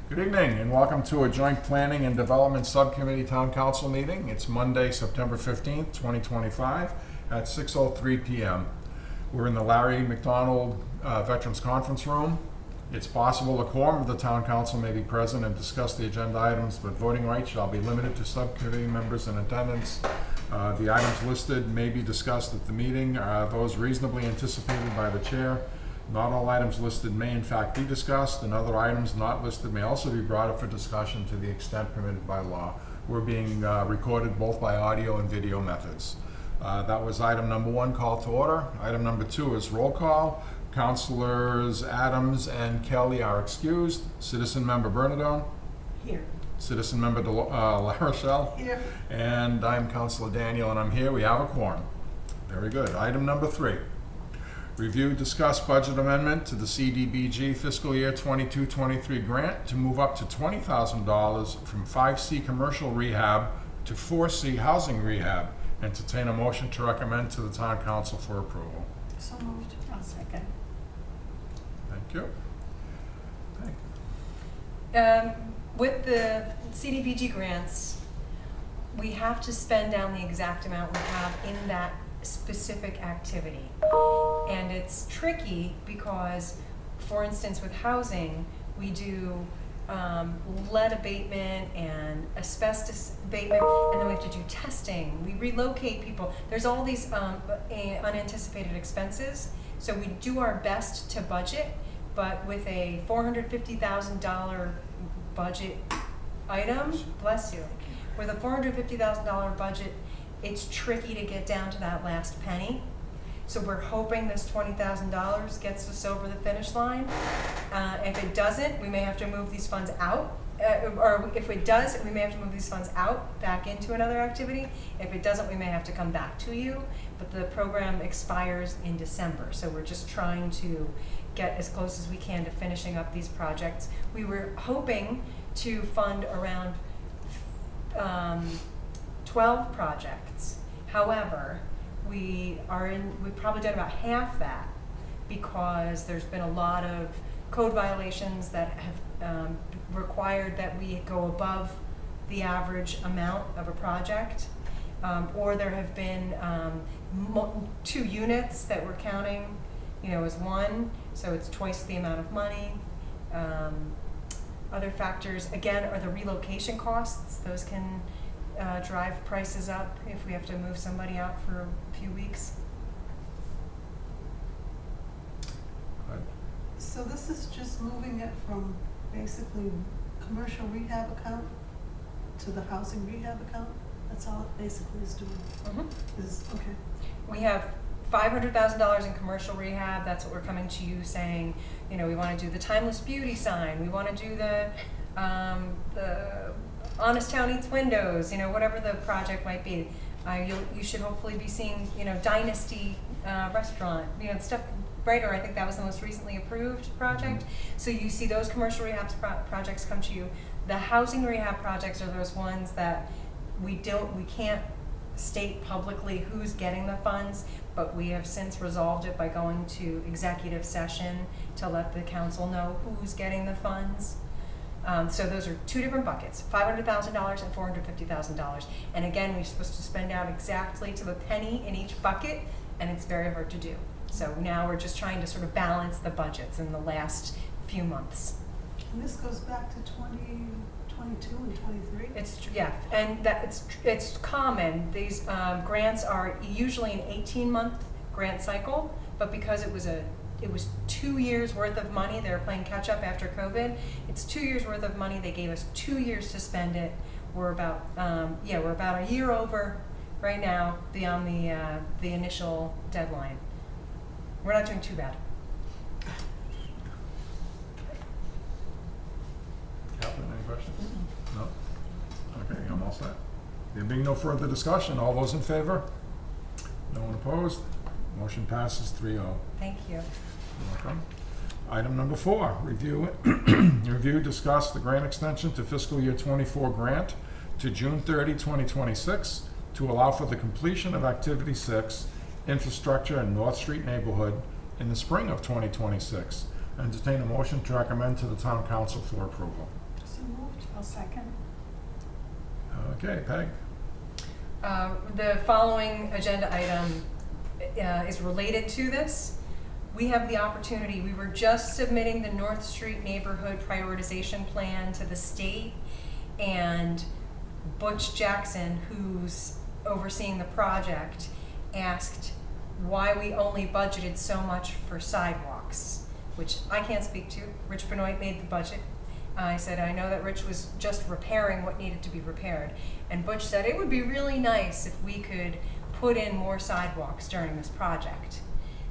Good evening and welcome to a joint planning and development subcommittee town council meeting. It's Monday, September 15th, 2025 at 6:03 p.m. We're in the Larry McDonald Veterans Conference Room. It's possible a quorum of the town council may be present and discuss the agenda items, but voting rights shall be limited to subcommittee members in attendance. The items listed may be discussed at the meeting. Those reasonably anticipated by the chair. Not all items listed may in fact be discussed, and other items not listed may also be brought up for discussion to the extent permitted by law. We're being recorded both by audio and video methods. That was item number 1, call to order. Item number 2 is roll call. Councilors Adams and Kelly are excused. Citizen member Bernadone? Here. Citizen member La Rochelle? Here. And I'm Councilor Daniel, and I'm here. We have a quorum. Very good. Item number 3. Review, discuss budget amendment to the CDBG fiscal year 22-23 grant to move up to $20,000 from 5C commercial rehab to 4C housing rehab. Entertain a motion to recommend to the town council for approval. So moved. I'll second. Thank you. With the CDBG grants, we have to spend down the exact amount we have in that specific activity. And it's tricky because, for instance, with housing, we do lead abatement and asbestos abatement, and then we have to do testing. We relocate people. There's all these unanticipated expenses. So we do our best to budget, but with a $450,000 budget item, bless you, with a $450,000 budget, it's tricky to get down to that last penny. So we're hoping this $20,000 gets us over the finish line. If it doesn't, we may have to move these funds out. Or if it does, we may have to move these funds out back into another activity. If it doesn't, we may have to come back to you. But the program expires in December. So we're just trying to get as close as we can to finishing up these projects. We were hoping to fund around 12 projects. However, we've probably done about half that because there's been a lot of code violations that have required that we go above the average amount of a project, or there have been 2 units that we're counting, as one, so it's twice the amount of money. Other factors, again, are the relocation costs. Those can drive prices up if we have to move somebody out for a few weeks. So this is just moving it from basically commercial rehab account to the housing rehab account? That's all it basically is doing? Mm-hmm. Okay. We have $500,000 in commercial rehab. That's what we're coming to you saying, we want to do the Timeless Beauty sign. We want to do the Honest Town Eats Windows, whatever the project might be. You should hopefully be seeing, Dynasty restaurant, stuff brighter. I think that was the most recently approved project. So you see those commercial rehab projects come to you. The housing rehab projects are those ones that we can't state publicly who's getting the funds, but we have since resolved it by going to executive session to let the council know who's getting the funds. So those are 2 different buckets, $500,000 and $450,000. And again, we're supposed to spend out exactly to the penny in each bucket, and it's very hard to do. So now we're just trying to sort of balance the budgets in the last few months. And this goes back to 2022 and 23? And it's common. These grants are usually an 18-month grant cycle, but because it was 2 years worth of money. They were playing catch up after COVID. It's 2 years worth of money. They gave us 2 years to spend it. We're about a year over right now beyond the initial deadline. We're not doing too bad. Catherine, any questions? No? Okay, I'm all set. There being no further discussion, all those in favor? No one opposed? Motion passes 3-0. Thank you. You're welcome. Item number 4, review, discuss the grant extension to fiscal year 24 grant to June 30, 2026 to allow for the completion of Activity 6, Infrastructure in North Street neighborhood in the spring of 2026. Entertain a motion to recommend to the town council for approval. So moved. I'll second. Okay, Peg? The following agenda item is related to this. We have the opportunity, we were just submitting the North Street Neighborhood Prioritization Plan to the state, and Butch Jackson, who's overseeing the project, asked why we only budgeted so much for sidewalks, which I can't speak to. Rich Benoit made the budget. I said, I know that Rich was just repairing what needed to be repaired. And Butch said, it would be really nice if we could put in more sidewalks during this project.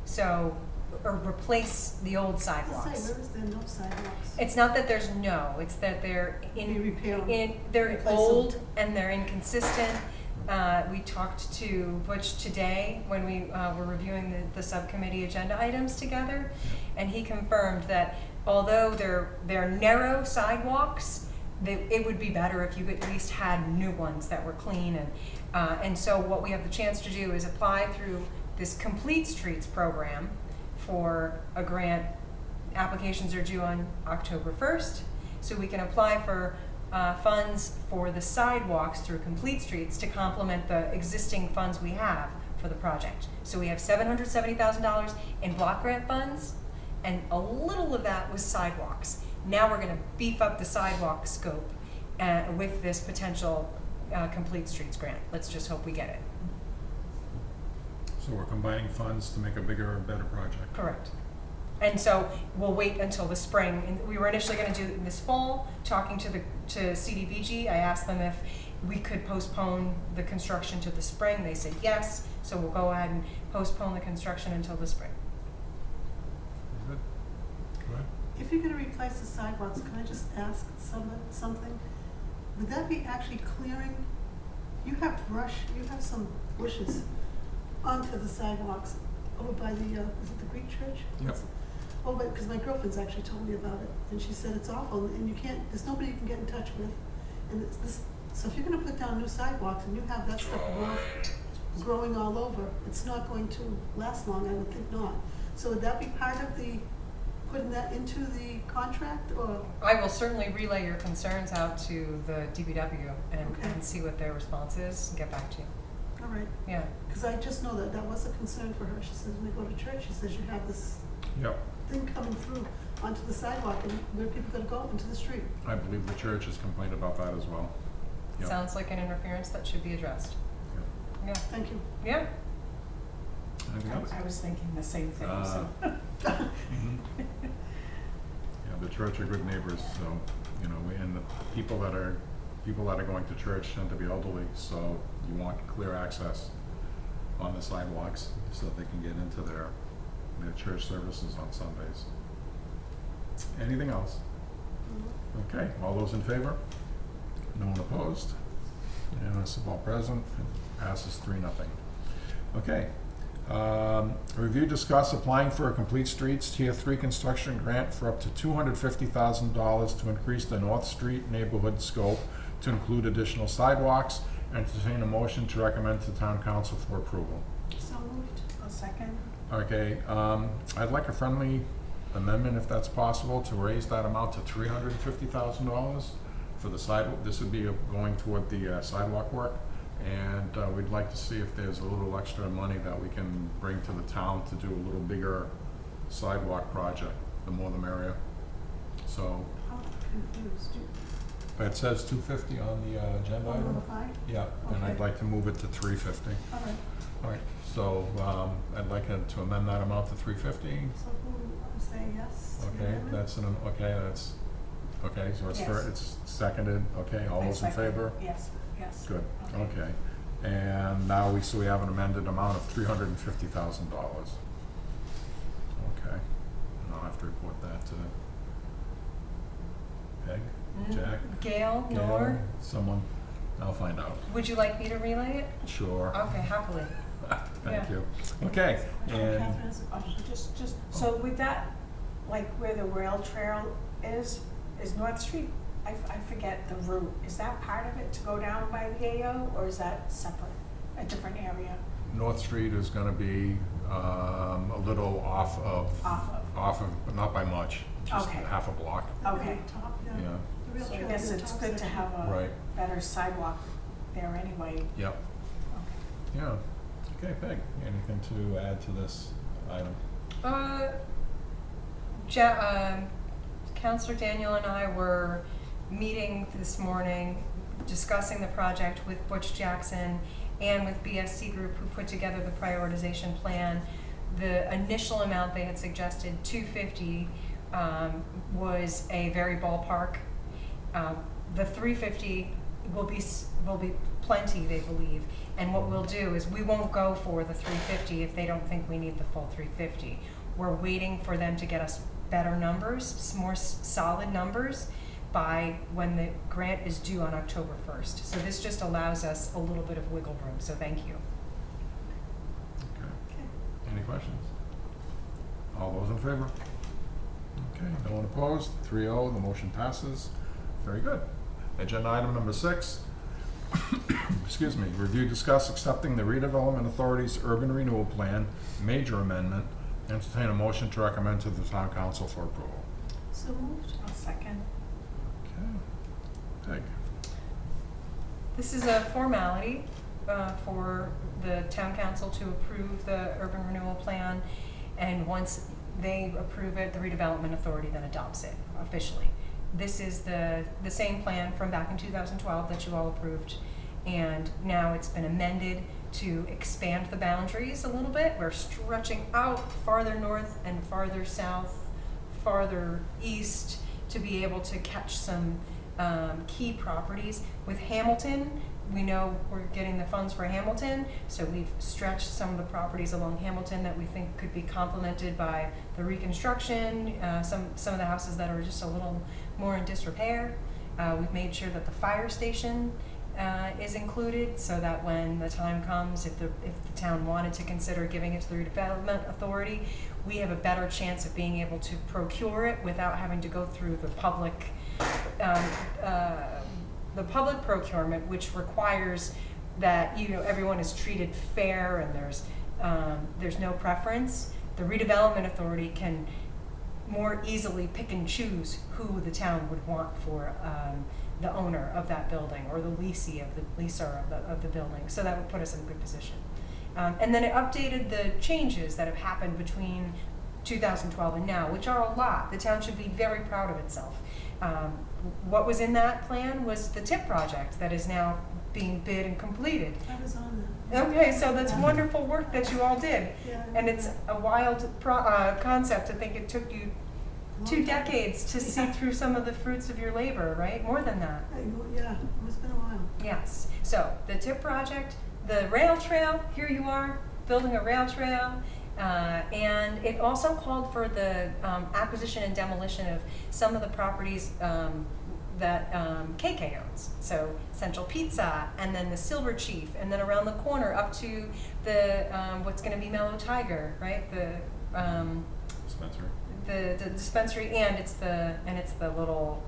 So, or replace the old Let's say, sidewalks. where is there no sidewalks? It's not that there's no, it's that they're Be repaired. they're Replace them. old and they're inconsistent. We talked to Butch today when we were reviewing the subcommittee agenda items together, and he confirmed that although they're narrow sidewalks, it would be better if you at least had new ones that were clean. And so what we have the chance to do is apply through this Complete Streets program for a grant. Applications are due on October 1st, so we can apply for funds for the sidewalks through Complete Streets to complement the existing funds we have for the project. So we have $770,000 in block grant funds, and a little of that was sidewalks. Now we're gonna beef up the sidewalk scope with this potential Complete Streets grant. Let's just hope we get it. So we're combining funds to make a bigger and better project. Correct. And so we'll wait until the spring. And we were initially going to do it this fall. Talking to CDBG, I asked them if we could postpone the construction to the spring. They said yes. So we'll go ahead and postpone the construction until the spring. Good. Go ahead. If you're gonna replace the sidewalks, can I just ask something? Would that be actually clearing? You have brush, you have some bushes onto the sidewalks over by the, is it the Greek church? Yep. Oh, but, because my girlfriend's actually told me about it, and she said it's awful, and you can't, there's nobody you can get in touch with. And it's this, so if you're gonna put down new sidewalks and you have that stuff growing all over, it's not going to last long, I would think not. So would that be part of the, putting that into the contract, or? I will certainly relay your concerns out to the DPW and Okay. see what their response is and get back to you. All right, Yeah. because I just know that was a concern for her. She says when they go to church, she says you have this Yep. thing coming through onto the sidewalk, and where are people gonna go? Into the street. I believe the church has complained about that as well. Yep. Sounds like an interference that should be addressed. Yep. Yeah. Thank you. Yeah. Anything else? I was thinking the same thing, so. Mhm. Yeah, the church are good neighbors, so, you know, and the people that are going to church tend to be elderly, so you want clear access on the sidewalks so that they can get into their church services on Sundays. Anything else? Okay, all those in favor? No one opposed? Unanimous of all present, it passes 3-0. Okay. Review, discuss applying for a Complete Streets Tier 3 construction grant for up to $250,000 to increase the North Street neighborhood scope to include additional sidewalks, and entertain a motion to recommend to Town Council for approval. So moved. I'll second. Okay, I'd like a friendly amendment, if that's possible, to raise that amount to $350,000 for the sidewalk. This would be going toward the sidewalk work, and we'd like to see if there's a little extra money that we can bring to the town to do a little bigger sidewalk project. The more the merrier. So, I'm confused. it says 250 on the agenda item. Number 5? Yeah, and I'd Okay. like to move it to 350. All right. All right, so I'd like to amend that amount to 350. So who say yes? to the Okay, amendment? that's okay, so it's Yes. it's seconded, okay, all I those in second. favor? Yes, yes. Good, okay. And now we have an amended amount of $350,000. Okay, and I'll have to report that to Peg, Jack, Gail, Gail, Nor, someone, I'll find out. would you like me to relay it? Sure. Okay, happily. Thank yeah. you. Okay, Catherine and has a question. Just, so with that, like where the rail trail is North Street, I forget the route. Is that part of it to go down by the AO, or is that separate, a different area? North Street is gonna be a little off of, Off of? not by much, just Okay. half a block. The Okay. very top, yeah. Yeah. The real So trail guess the it's top good to section. have a Right. better sidewalk there anyway. Yep, Okay. yeah. Okay, Peg, anything to add to this item? Counselor Daniel and I were meeting this morning, discussing the project with Butch Jackson and with BSC Group, who put together the prioritization plan. The initial amount they had suggested, 250, was a very ballpark. The 350 will be plenty, they believe. And what we'll do is we won't go for the 350 if they don't think we need the full 350. We're waiting for them to get us better numbers, more solid numbers, by when the grant is due on October 1st. So this just allows us a little bit of wiggle room, so thank you. Okay, Okay. any questions? All those in favor? Okay, no one opposed, 3-0, the motion passes. Very good. Agenda item number 6, excuse me, review, discuss accepting the redevelopment authority's urban renewal plan, major amendment. Entertain a motion to recommend to the town council for approval. So moved. I'll second. Okay. Peg. This is a formality for the town council to approve the urban renewal plan, and once they approve it, the redevelopment authority then adopts it officially. This is the same plan from back in 2012 that you all approved, and now it's been amended to expand the boundaries a little bit. We're stretching out farther north and farther south, farther east, to be able to catch some key properties. With Hamilton, we know we're getting the funds for Hamilton, so we've stretched some of the properties along Hamilton that we think could be complemented by the reconstruction, some of the houses that are just a little more in disrepair. We've made sure that the fire station is included, so that when the time comes, if the town wanted to consider giving it to the redevelopment authority, we have a better chance of being able to procure it without having to go through the public procurement, which requires that everyone is treated fair and there's no preference. The redevelopment authority can more easily pick and choose who the town would want for the owner of that building, or the leaser of the building. So that would put us in a good position. And then it updated the changes that have happened between 2012 and now, which are a lot. The town should be very proud of itself. What was in that plan was the TIP project that is now being bid and completed. I was on that. Okay, so that's wonderful work that you all did. Yeah, And it's a wild concept to think it took you 2 decades to see through some of the fruits of your labor, right? More than that. Yeah, it's been a while. Yes. So the TIP project, the rail trail, here you are building a rail trail. And it also called for the acquisition and demolition of some of the properties that KK owns. So Central Pizza, and then the Silver Chief, and then around the corner up to the what's going to be Mellow Tiger, right? The Dispensary. the dispensary, and it's the little,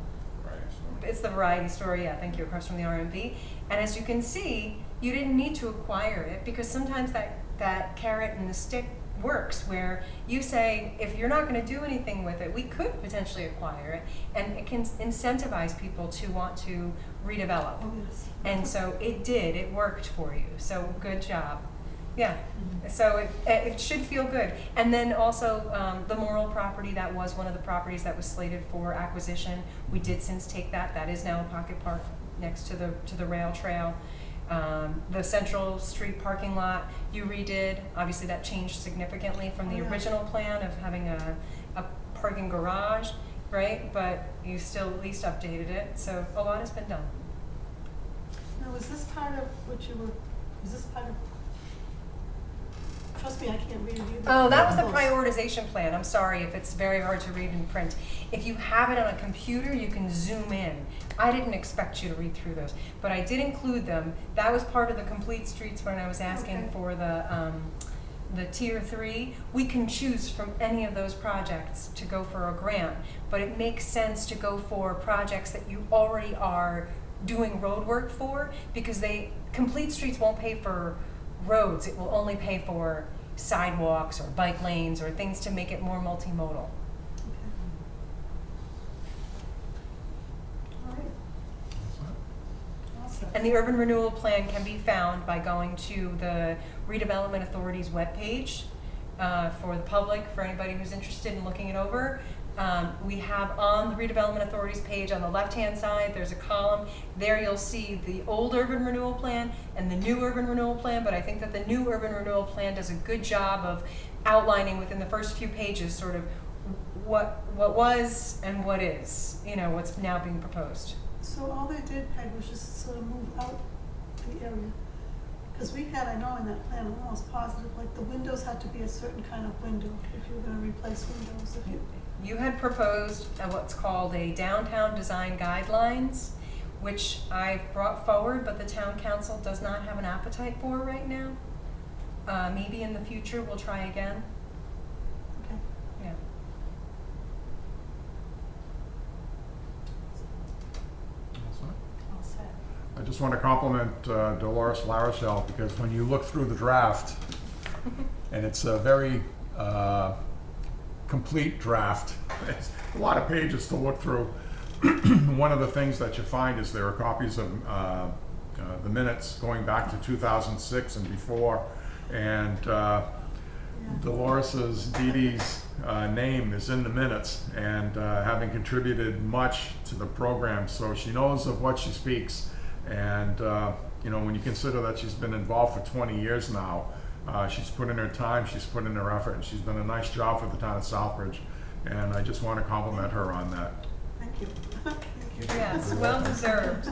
it's the variety store, yeah, thank you, across from the RMV. And as you can see, you didn't need to acquire it, because sometimes that carrot and the stick works, where you say, if you're not going to do anything with it, we could potentially acquire it, and it can incentivize people to want to redevelop. Oh, yes. And so it worked for you, so good job. Yeah, so it should feel good. And then also the Morrill property, that was one of the properties that was slated for acquisition. We did since take that. That is now a pocket park next to the rail trail. The Central Street parking lot you redid. Obviously that changed significantly from the original plan of having a parking garage, right? But you still at least updated it. So a lot has been done. Now, is this part of what you were, is this part of, trust me, I can't read it either. Oh, that was the Close. prioritization plan. I'm sorry if it's very hard to read in print. If you have it on a computer, you can zoom in. I didn't expect you to read through those, but I did include them. That was part of the complete streets when I was asking Okay. for the tier 3. We can choose from any of those projects to go for a grant, but it makes sense to go for projects that you already are doing road work for, because complete streets won't pay for roads. It will only pay for sidewalks or bike lanes or things to make it more multimodal. Okay. All right. And the urban renewal plan can be found by going to the Redevelopment Authority's webpage for the public, for anybody who's interested in looking it over. We have on the Redevelopment Authority's page on the left-hand side, there's a column. There you'll see the old urban renewal plan and the new urban renewal plan, but I think that the new urban renewal plan does a good job of outlining within the first few pages sort of what was and what is, you know, what's now being proposed. So all they did, Peg, was just sort of move out the area. Because we had, I know in that plan, I'm almost positive, like the windows had to be a certain kind of window if you were gonna replace windows. If you, You had proposed what's called a downtown design guidelines, which I've brought forward, but the town council does not have an appetite for right now. Maybe in the future we'll try again. okay. Yeah. All set. I just want to compliment Dolores LaRochelle, because when you look through the draft, and it's a very complete draft, it's a lot of pages to look through. One of the things that you find is there are copies of the minutes going back to 2006 and before, and Dolores's, Dee Dee's name is in the minutes, and having contributed much to the program, so she knows of what she speaks. And you know, when you consider that she's been involved for 20 years now, she's put in her time, she's put in her effort, and she's done a nice job for the town of Southbridge. And I just want to compliment her on that. Thank you. Thank you. Yes, well deserved.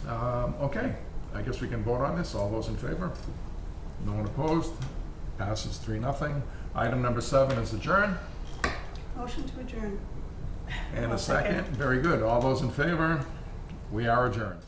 Okay, I guess we can vote on this. All those in favor? No one opposed? Passes 3-0. Item number 7 is adjourned. Motion to adjourn. And I'll a second. Very good. All those in favor? We are adjourned.